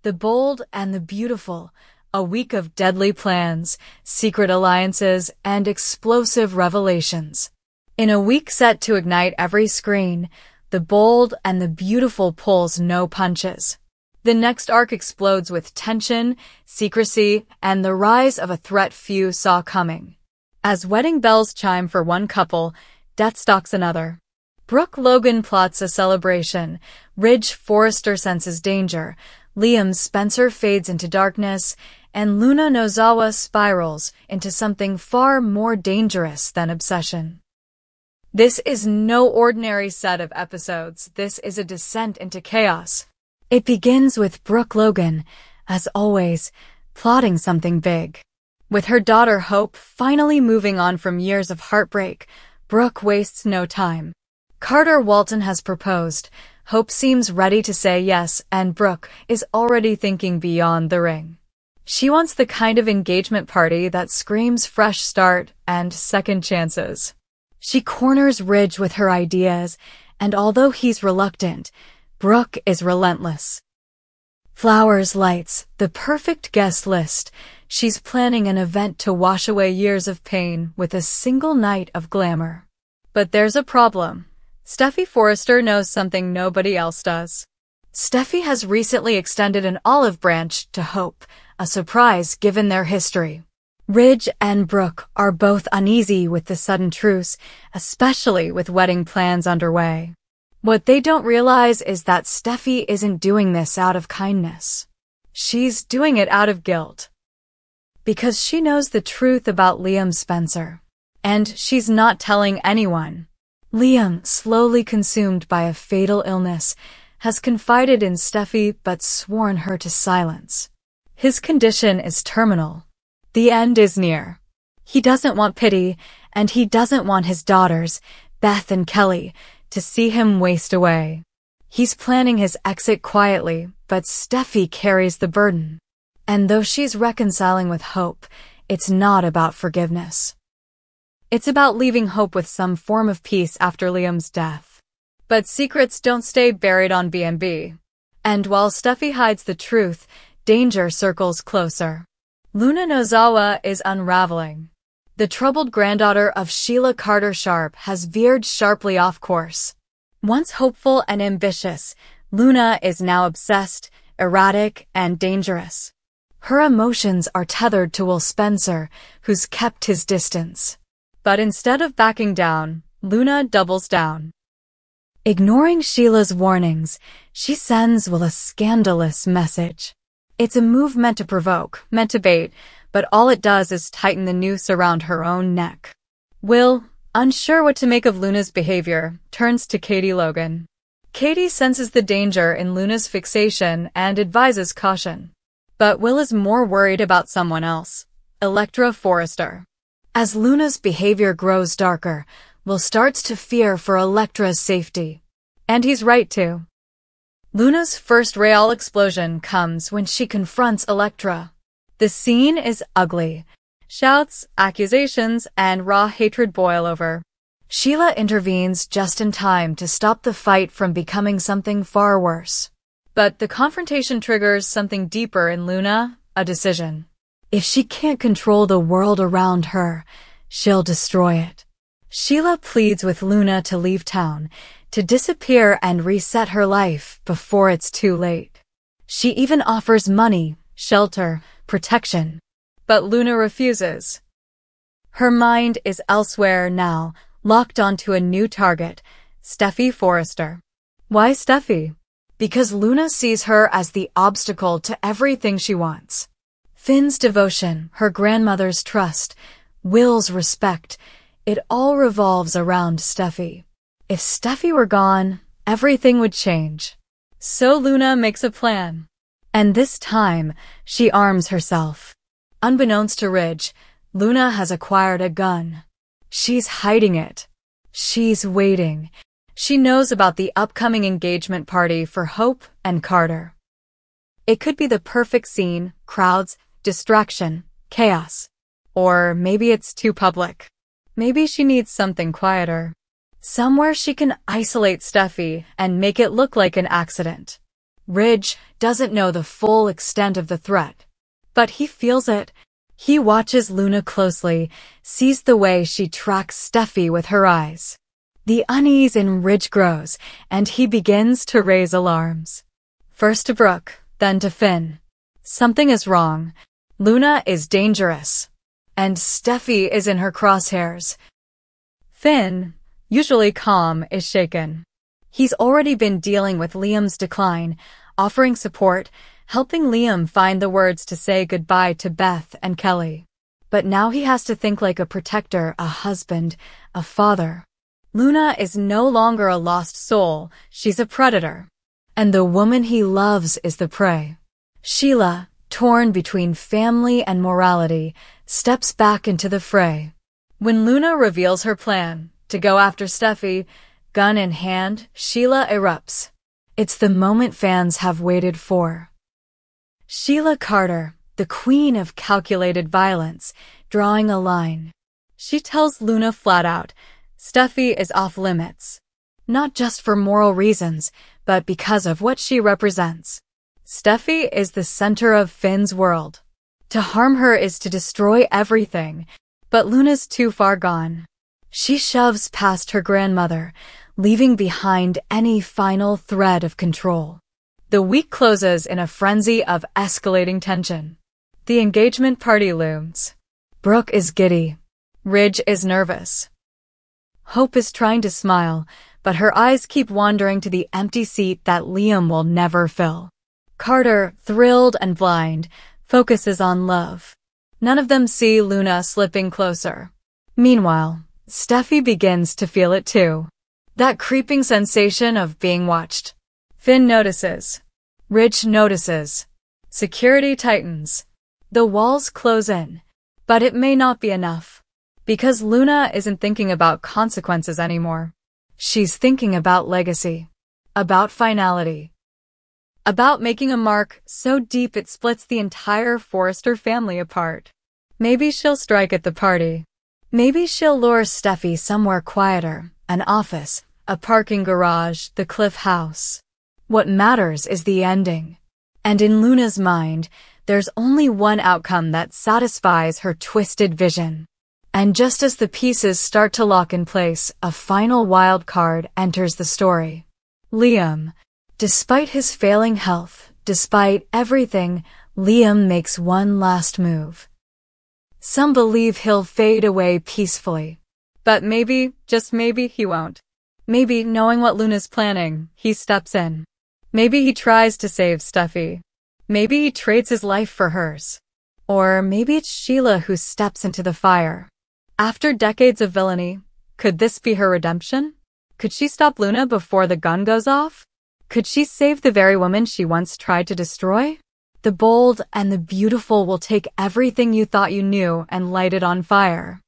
The Bold and the Beautiful, a week of deadly plans, secret alliances, and explosive revelations. In a week set to ignite every screen, The Bold and the Beautiful pulls no punches. The next arc explodes with tension, secrecy, and the rise of a threat few saw coming. As wedding bells chime for one couple, death stalks another. Brooke Logan plots a celebration, Ridge Forrester senses danger, Liam Spencer fades into darkness, and Luna Nozawa spirals into something far more dangerous than obsession. This is no ordinary set of episodes. This is a descent into chaos. It begins with Brooke Logan, as always, plotting something big. With her daughter Hope finally moving on from years of heartbreak, Brooke wastes no time. Carter Walton has proposed. Hope seems ready to say yes, and Brooke is already thinking beyond the ring. She wants the kind of engagement party that screams fresh start and second chances. She corners Ridge with her ideas, and although he's reluctant, Brooke is relentless. Flowers, lights, the perfect guest list. She's planning an event to wash away years of pain with a single night of glamour. But there's a problem. Steffy Forrester knows something nobody else does. Steffy has recently extended an olive branch to Hope, a surprise given their history. Ridge and Brooke are both uneasy with the sudden truce, especially with wedding plans underway. What they don't realize is that Steffy isn't doing this out of kindness. She's doing it out of guilt. Because she knows the truth about Liam Spencer. And she's not telling anyone. Liam, slowly consumed by a fatal illness, has confided in Steffy but sworn her to silence. His condition is terminal. The end is near. He doesn't want pity, and he doesn't want his daughters, Beth and Kelly, to see him waste away. He's planning his exit quietly, but Steffy carries the burden. And though she's reconciling with Hope, it's not about forgiveness. It's about leaving Hope with some form of peace after Liam's death. But secrets don't stay buried on B&B. And while Steffy hides the truth, danger circles closer. Luna Nozawa is unraveling. The troubled granddaughter of Sheila Carter Sharp has veered sharply off course. Once hopeful and ambitious, Luna is now obsessed, erratic, and dangerous. Her emotions are tethered to Will Spencer, who's kept his distance. But instead of backing down, Luna doubles down. Ignoring Sheila's warnings, she sends Will a scandalous message. It's a move meant to provoke, meant to bait, but all it does is tighten the noose around her own neck. Will, unsure what to make of Luna's behavior, turns to Katie Logan. Katie senses the danger in Luna's fixation and advises caution. But Will is more worried about someone else, Elektra Forrester. As Luna's behavior grows darker, Will starts to fear for Elektra's safety. And he's right to. Luna's first real explosion comes when she confronts Elektra. The scene is ugly. Shouts, accusations, and raw hatred boil over. Sheila intervenes just in time to stop the fight from becoming something far worse. But the confrontation triggers something deeper in Luna, a decision. If she can't control the world around her, she'll destroy it. Sheila pleads with Luna to leave town, to disappear and reset her life before it's too late. She even offers money, shelter, protection. But Luna refuses. Her mind is elsewhere now, locked onto a new target, Steffy Forrester. Why Steffy? Because Luna sees her as the obstacle to everything she wants. Finn's devotion, her grandmother's trust, Will's respect, it all revolves around Steffy. If Steffy were gone, everything would change. So Luna makes a plan. And this time, she arms herself. Unbeknownst to Ridge, Luna has acquired a gun. She's hiding it. She's waiting. She knows about the upcoming engagement party for Hope and Carter. It could be the perfect scene, crowds, distraction, chaos. Or maybe it's too public. Maybe she needs something quieter. Somewhere she can isolate Steffy and make it look like an accident. Ridge doesn't know the full extent of the threat, but he feels it. He watches Luna closely, sees the way she tracks Steffi with her eyes. The unease in Ridge grows, and he begins to raise alarms. First to Brooke, then to Finn. Something is wrong. Luna is dangerous, and Steffi is in her crosshairs. Finn, usually calm, is shaken. He's already been dealing with Liam's decline, offering support, helping Liam find the words to say goodbye to Beth and Kelly. But now he has to think like a protector, a husband, a father. Luna is no longer a lost soul, she's a predator. And the woman he loves is the prey. Sheila, torn between family and morality, steps back into the fray. When Luna reveals her plan to go after Steffi, gun in hand, Sheila erupts. It's the moment fans have waited for. Sheila Carter, the queen of calculated violence, drawing a line. She tells Luna flat out, Steffi is off limits. Not just for moral reasons, but because of what she represents. Steffi is the center of Finn's world. To harm her is to destroy everything, but Luna's too far gone. She shoves past her grandmother, leaving behind any final thread of control. The week closes in a frenzy of escalating tension. The engagement party looms. Brooke is giddy. Ridge is nervous. Hope is trying to smile, but her eyes keep wandering to the empty seat that Liam will never fill. Carter, thrilled and blind, focuses on love. None of them see Luna slipping closer. Meanwhile, Steffi begins to feel it too. That creeping sensation of being watched. Finn notices. Ridge notices. Security tightens. The walls close in. But it may not be enough. Because Luna isn't thinking about consequences anymore. She's thinking about legacy. About finality. About making a mark so deep it splits the entire Forrester family apart. Maybe she'll strike at the party. Maybe she'll lure Steffi somewhere quieter, an office, a parking garage, the Cliff House. What matters is the ending. And in Luna's mind, there's only one outcome that satisfies her twisted vision. And just as the pieces start to lock in place, a final wild card enters the story. Liam. Despite his failing health, despite everything, Liam makes one last move. Some believe he'll fade away peacefully. But maybe, just maybe, he won't. Maybe, knowing what Luna's planning, he steps in. Maybe he tries to save Steffi. Maybe he trades his life for hers. Or maybe it's Sheila who steps into the fire. After decades of villainy, could this be her redemption? Could she stop Luna before the gun goes off? Could she save the very woman she once tried to destroy? The bold and the beautiful will take everything you thought you knew and light it on fire.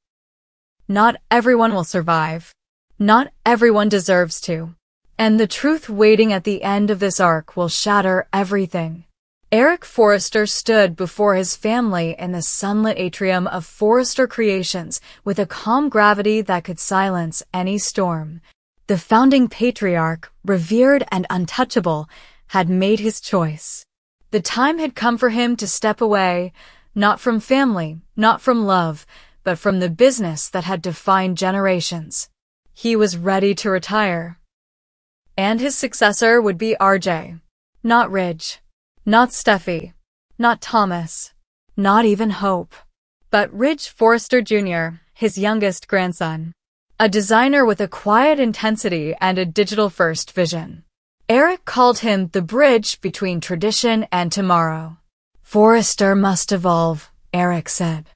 Not everyone will survive. Not everyone deserves to. And the truth waiting at the end of this arc will shatter everything. Eric Forrester stood before his family in the sunlit atrium of Forrester Creations with a calm gravity that could silence any storm. The founding patriarch, revered and untouchable, had made his choice. The time had come for him to step away, not from family, not from love, but from the business that had defined generations. He was ready to retire. And his successor would be RJ. Not Ridge. Not Steffi. Not Thomas. Not even Hope. But Ridge Forrester Jr., his youngest grandson. A designer with a quiet intensity and a digital-first vision. Eric called him the bridge between tradition and tomorrow. Forrester must evolve, Eric said.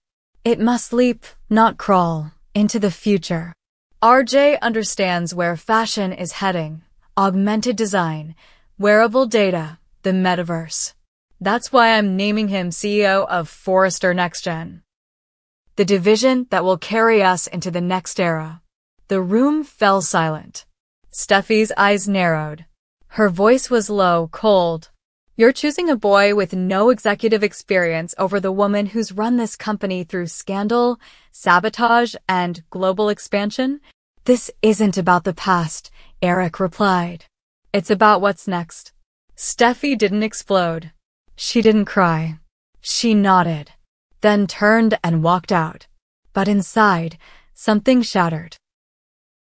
It must leap, not crawl, into the future. RJ understands where fashion is heading. Augmented design, wearable data, the metaverse. That's why I'm naming him CEO of Forrester NextGen. The division that will carry us into the next era. The room fell silent. Steffi's eyes narrowed. Her voice was low, cold. You're choosing a boy with no executive experience over the woman who's run this company through scandal, sabotage, and global expansion? This isn't about the past, Eric replied. It's about what's next. Steffi didn't explode. She didn't cry. She nodded, then turned and walked out. But inside, something shattered.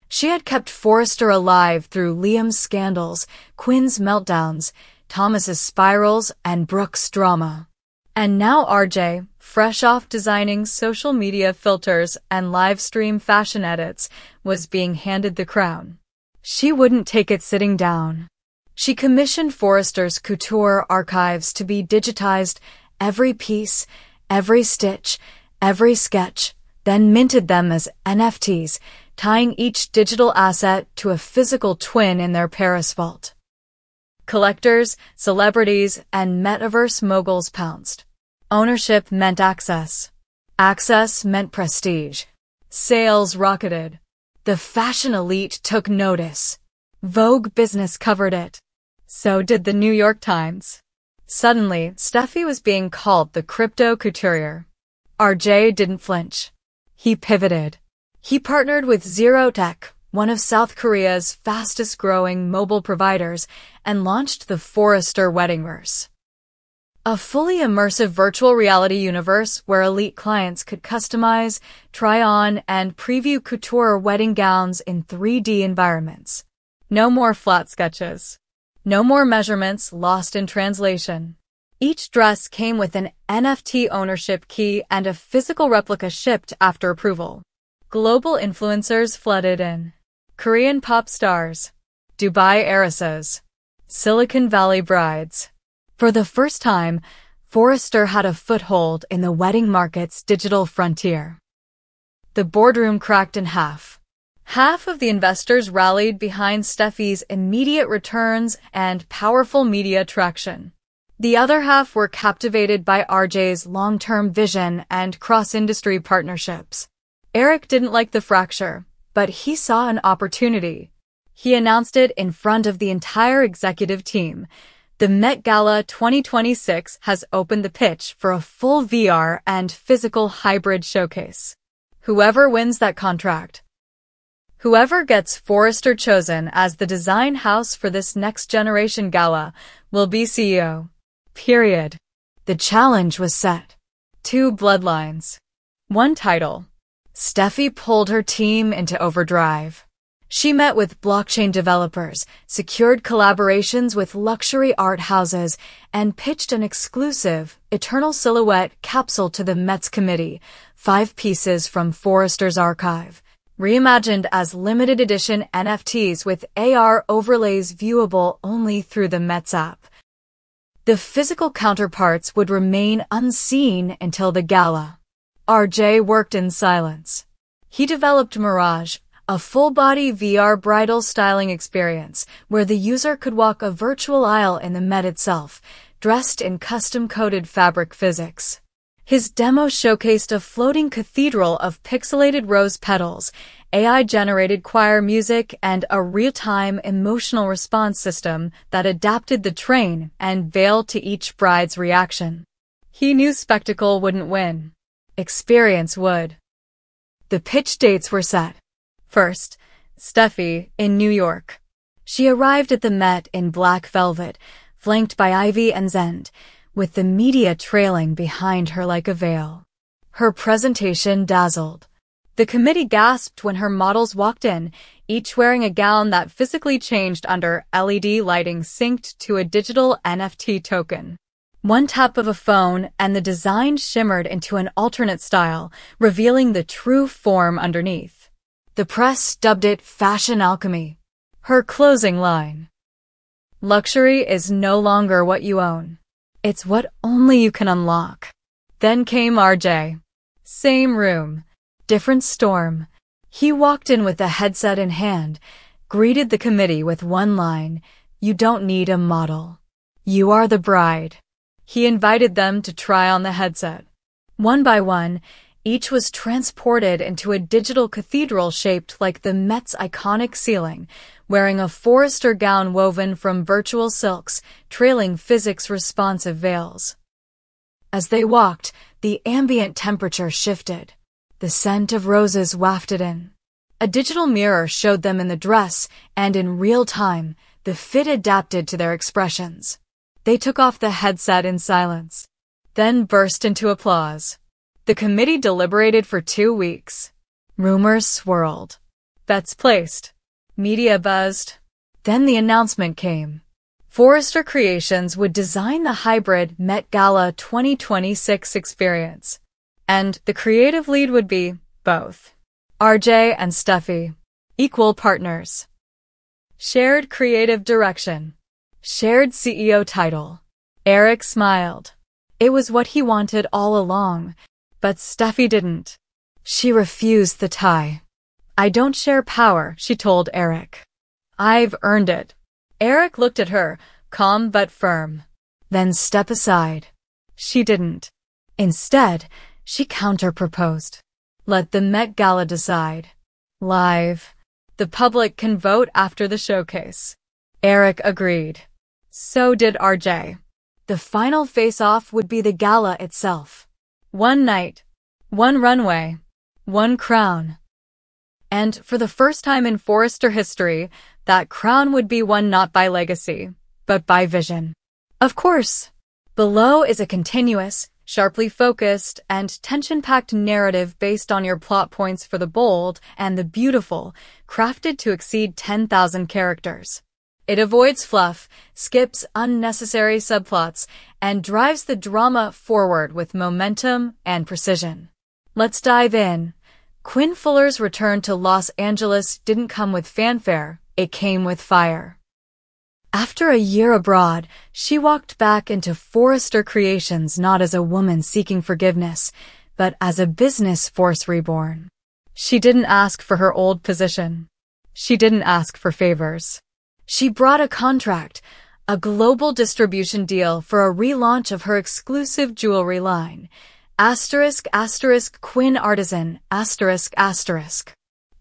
She had kept Forrester alive through Liam's scandals, Quinn's meltdowns, Thomas's spirals, and Brooke's drama. And now RJ, fresh off designing social media filters and live-stream fashion edits, was being handed the crown. She wouldn't take it sitting down. She commissioned Forrester's couture archives to be digitized, every piece, every stitch, every sketch, then minted them as NFTs, tying each digital asset to a physical twin in their Paris vault. Collectors, celebrities, and metaverse moguls pounced. Ownership meant access. Access meant prestige. Sales rocketed. The fashion elite took notice. Vogue Business covered it. So did the New York Times. Suddenly, Steffi was being called the crypto couturier. RJ didn't flinch. He pivoted. He partnered with Zerotech, one of South Korea's fastest-growing mobile providers, and launched the Forrester Weddingverse, a fully immersive virtual reality universe where elite clients could customize, try on, and preview couture wedding gowns in 3D environments. No more flat sketches. No more measurements lost in translation. Each dress came with an NFT ownership key and a physical replica shipped after approval. Global influencers flooded in. Korean pop stars, Dubai heiresses, Silicon Valley brides. For the first time, Forrester had a foothold in the wedding market's digital frontier. The boardroom cracked in half. Half of the investors rallied behind Steffi's immediate returns and powerful media traction. The other half were captivated by RJ's long-term vision and cross-industry partnerships. Eric didn't like the fracture, but he saw an opportunity. He announced it in front of the entire executive team. The Met Gala 2026 has opened the pitch for a full VR and physical hybrid showcase. Whoever wins that contract, whoever gets Forrester chosen as the design house for this next-generation gala, will be CEO. Period. The challenge was set. 2 bloodlines. 1 title. Steffi pulled her team into overdrive. She met with blockchain developers, secured collaborations with luxury art houses, and pitched an exclusive, Eternal Silhouette capsule to the Met's committee, 5 pieces from Forrester's archive, reimagined as limited edition NFTs with AR overlays viewable only through the Met's app. The physical counterparts would remain unseen until the gala. RJ worked in silence. He developed Mirage, a full-body VR bridal styling experience where the user could walk a virtual aisle in the Met itself, dressed in custom-coded fabric physics. His demo showcased a floating cathedral of pixelated rose petals, AI-generated choir music, and a real-time emotional response system that adapted the train and veil to each bride's reaction. He knew spectacle wouldn't win. Experience would. The pitch dates were set. First, Steffi, in New York. She arrived at the Met in black velvet, flanked by Ivy and Zend, with the media trailing behind her like a veil. Her presentation dazzled. The committee gasped when her models walked in, each wearing a gown that physically changed under LED lighting synced to a digital NFT token. 1 tap of a phone and the design shimmered into an alternate style, revealing the true form underneath. The press dubbed it fashion alchemy. Her closing line: "Luxury is no longer what you own. It's what only you can unlock." Then came RJ. Same room, different storm. He walked in with a headset in hand, greeted the committee with 1 line: "You don't need a model. You are the bride." He invited them to try on the headset. 1 by 1, each was transported into a digital cathedral shaped like the Met's iconic ceiling, wearing a Forrester gown woven from virtual silks, trailing physics-responsive veils. As they walked, the ambient temperature shifted. The scent of roses wafted in. A digital mirror showed them in the dress, and in real time, the fit adapted to their expressions. They took off the headset in silence, then burst into applause. The committee deliberated for 2 weeks. Rumors swirled. Bets placed. Media buzzed. Then the announcement came. Forrester Creations would design the hybrid Met Gala 2026 experience. And the creative lead would be both RJ and Steffi, equal partners. Shared creative direction. Shared CEO title. Eric smiled. It was what he wanted all along, but Steffi didn't. She refused the tie. I don't share power, she told Eric. I've earned it. Eric looked at her, calm but firm. Then step aside. She didn't. Instead, she counter-proposed. Let the Met Gala decide. Live. The public can vote after the showcase. Eric agreed. So did RJ. The final face-off would be the gala itself. One night, one runway, one crown. And for the first time in Forrester history, that crown would be won not by legacy, but by vision. Of course, Below is a continuous, sharply focused, and tension-packed narrative based on your plot points for the bold and the beautiful, crafted to exceed 10,000 characters. It avoids fluff, skips unnecessary subplots, and drives the drama forward with momentum and precision. Let's dive in. Quinn Fuller's return to Los Angeles didn't come with fanfare, it came with fire. After a year abroad, she walked back into Forrester Creations not as a woman seeking forgiveness, but as a business force reborn. She didn't ask for her old position. She didn't ask for favors. She brought a contract, a global distribution deal for a relaunch of her exclusive jewelry line. *** Quinn Artisan, ***.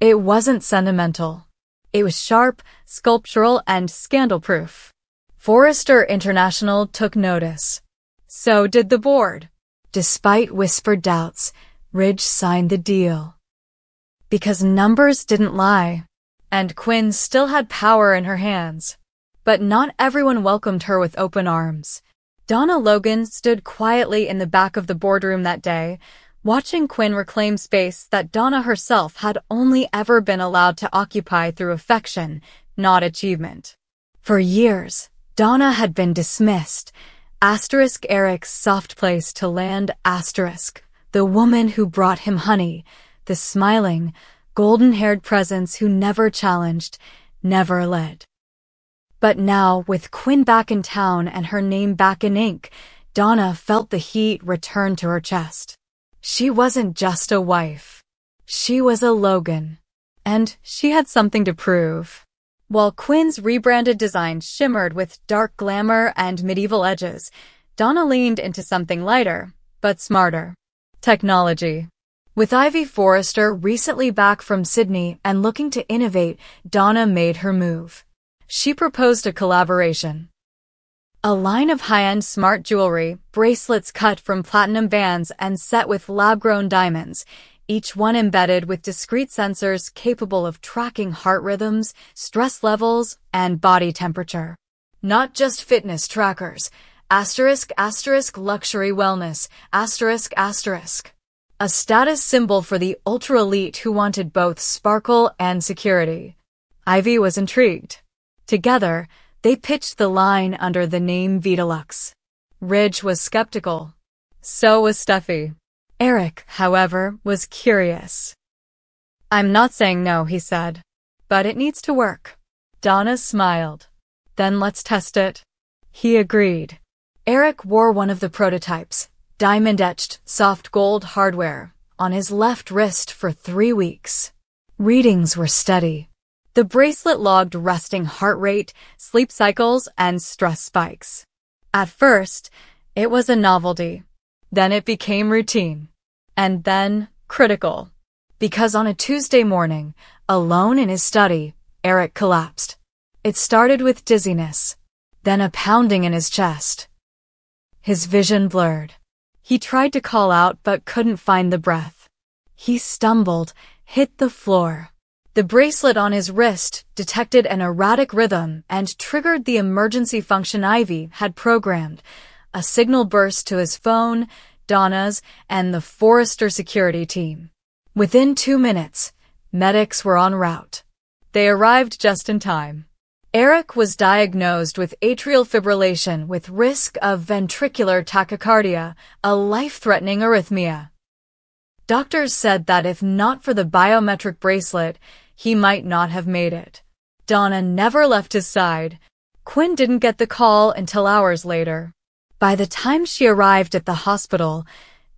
It wasn't sentimental. It was sharp, sculptural, and scandal-proof. Forrester International took notice. So did the board. Despite whispered doubts, Ridge signed the deal. Because numbers didn't lie, and Quinn still had power in her hands. But not everyone welcomed her with open arms. Donna Logan stood quietly in the back of the boardroom that day, watching Quinn reclaim space that Donna herself had only ever been allowed to occupy through affection, not achievement. For years, Donna had been dismissed. Eric's soft place to land. The woman who brought him honey, the smiling, golden-haired presence who never challenged, never led. But now, with Quinn back in town and her name back in ink, Donna felt the heat return to her chest. She wasn't just a wife. She was a Logan. And she had something to prove. While Quinn's rebranded design shimmered with dark glamour and medieval edges, Donna leaned into something lighter, but smarter. Technology. With Ivy Forrester recently back from Sydney and looking to innovate, Donna made her move. She proposed a collaboration. A line of high-end smart jewelry, bracelets cut from platinum bands and set with lab-grown diamonds, each one embedded with discrete sensors capable of tracking heart rhythms, stress levels, and body temperature. Not just fitness trackers. *** luxury wellness. ***. A status symbol for the ultra-elite who wanted both sparkle and security. Ivy was intrigued. Together, they pitched the line under the name Vitalux. Ridge was skeptical. So was Steffi. Eric, however, was curious. I'm not saying no, he said. But it needs to work. Donna smiled. Then let's test it. He agreed. Eric wore one of the prototypes, diamond-etched, soft gold hardware, on his left wrist for 3 weeks. Readings were steady. The bracelet logged resting heart rate, sleep cycles, and stress spikes. At first, it was a novelty. Then it became routine. And then, critical. Because on a Tuesday morning, alone in his study, Eric collapsed. It started with dizziness, then a pounding in his chest. His vision blurred. He tried to call out but couldn't find the breath. He stumbled, hit the floor. The bracelet on his wrist detected an erratic rhythm and triggered the emergency function Ivy had programmed. A signal burst to his phone, Donna's, and the Forrester security team. Within 2 minutes, medics were en route. They arrived just in time. Eric was diagnosed with atrial fibrillation with risk of ventricular tachycardia, a life-threatening arrhythmia. Doctors said that if not for the biometric bracelet, he might not have made it. Donna never left his side. Quinn didn't get the call until hours later. By the time she arrived at the hospital,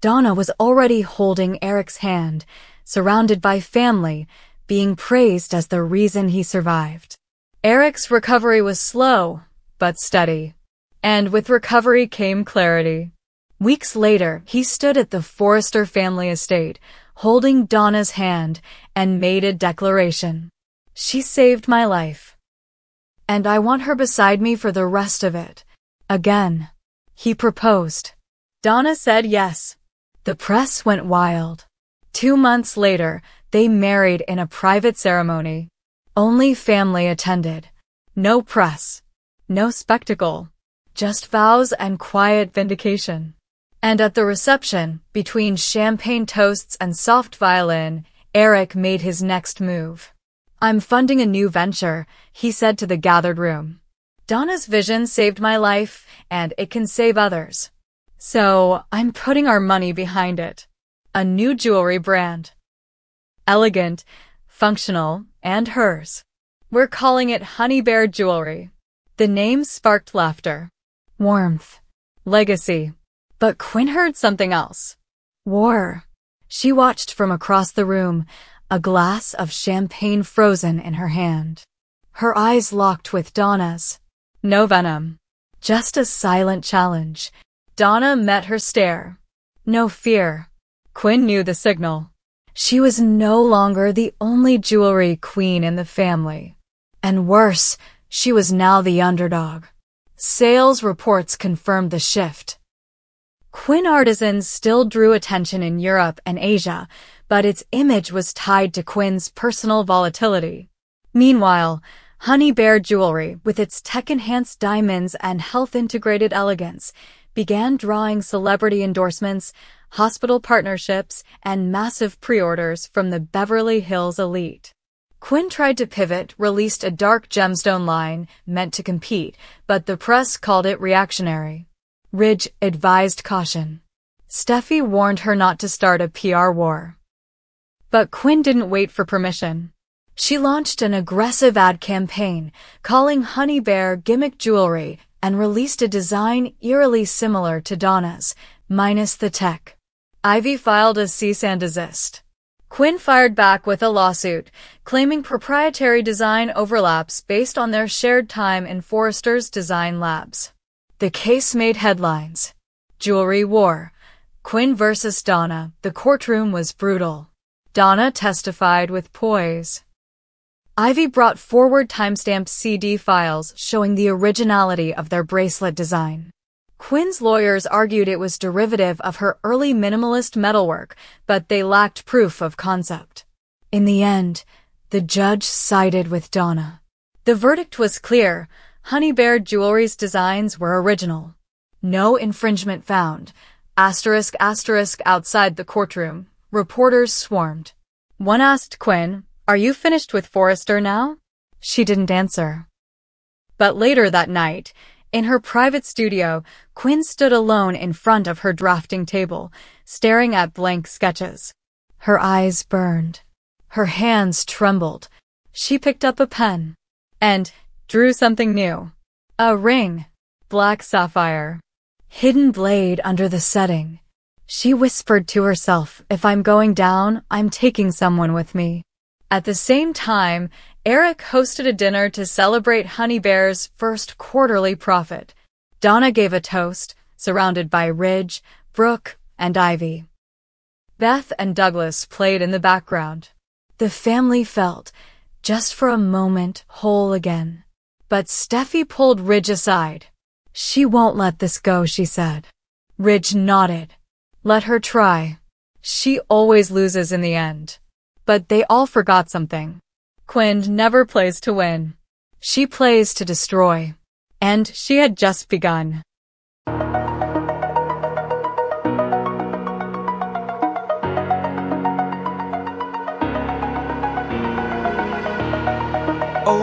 Donna was already holding Eric's hand, surrounded by family, being praised as the reason he survived. Eric's recovery was slow, but steady. And with recovery came clarity. Weeks later, he stood at the Forrester family estate, holding Donna's hand, and made a declaration. "She saved my life. And I want her beside me for the rest of it. Again." He proposed. Donna said yes. The press went wild. 2 months later, they married in a private ceremony. Only family attended. No press. No spectacle. Just vows and quiet vindication. And at the reception, between champagne toasts and soft violin, Eric made his next move. "I'm funding a new venture," he said to the gathered room. "Donna's vision saved my life, and it can save others. So, I'm putting our money behind it. A new jewelry brand. Elegant, functional, and hers. We're calling it Honey Bear Jewelry." The name sparked laughter, warmth, legacy. But Quinn heard something else. War. She watched from across the room, a glass of champagne frozen in her hand. Her eyes locked with Donna's. No venom. Just a silent challenge. Donna met her stare. No fear. Quinn knew the signal. She was no longer the only jewelry queen in the family. And worse, she was now the underdog. Sales reports confirmed the shift. Quinn Artisans still drew attention in Europe and Asia, but its image was tied to Quinn's personal volatility. Meanwhile, Honey Bear Jewelry, with its tech-enhanced diamonds and health-integrated elegance, began drawing celebrity endorsements, hospital partnerships, and massive pre-orders from the Beverly Hills elite. Quinn tried to pivot, released a dark gemstone line meant to compete, but the press called it reactionary. Ridge advised caution. Steffi warned her not to start a PR war. But Quinn didn't wait for permission. She launched an aggressive ad campaign, calling Honey Bear gimmick jewelry, and released a design eerily similar to Donna's, minus the tech. Ivy filed a cease and desist. Quinn fired back with a lawsuit, claiming proprietary design overlaps based on their shared time in Forrester's design labs. The case made headlines. Jewelry war. Quinn versus Donna. The courtroom was brutal. Donna testified with poise. Ivy brought forward timestamped CD files showing the originality of their bracelet design. Quinn's lawyers argued it was derivative of her early minimalist metalwork, but they lacked proof of concept. In the end, the judge sided with Donna. The verdict was clear. Honey Bear Jewelry's designs were original. No infringement found. Asterisk asterisk outside the courtroom. Reporters swarmed. One asked Quinn, "Are you finished with Forrester now?" She didn't answer. But later that night, in her private studio, Quinn stood alone in front of her drafting table, staring at blank sketches. Her eyes burned. Her hands trembled. She picked up a pen and drew something new. A ring. Black sapphire. Hidden blade under the setting. She whispered to herself, "If I'm going down, I'm taking someone with me." At the same time, Eric hosted a dinner to celebrate Honey Bear's first quarterly profit. Donna gave a toast, surrounded by Ridge, Brooke, and Ivy. Beth and Douglas played in the background. The family felt, just for a moment, whole again. But Steffi pulled Ridge aside. "She won't let this go," she said. Ridge nodded. "Let her try. She always loses in the end." But they all forgot something. Quinn never plays to win. She plays to destroy. And she had just begun. Oh.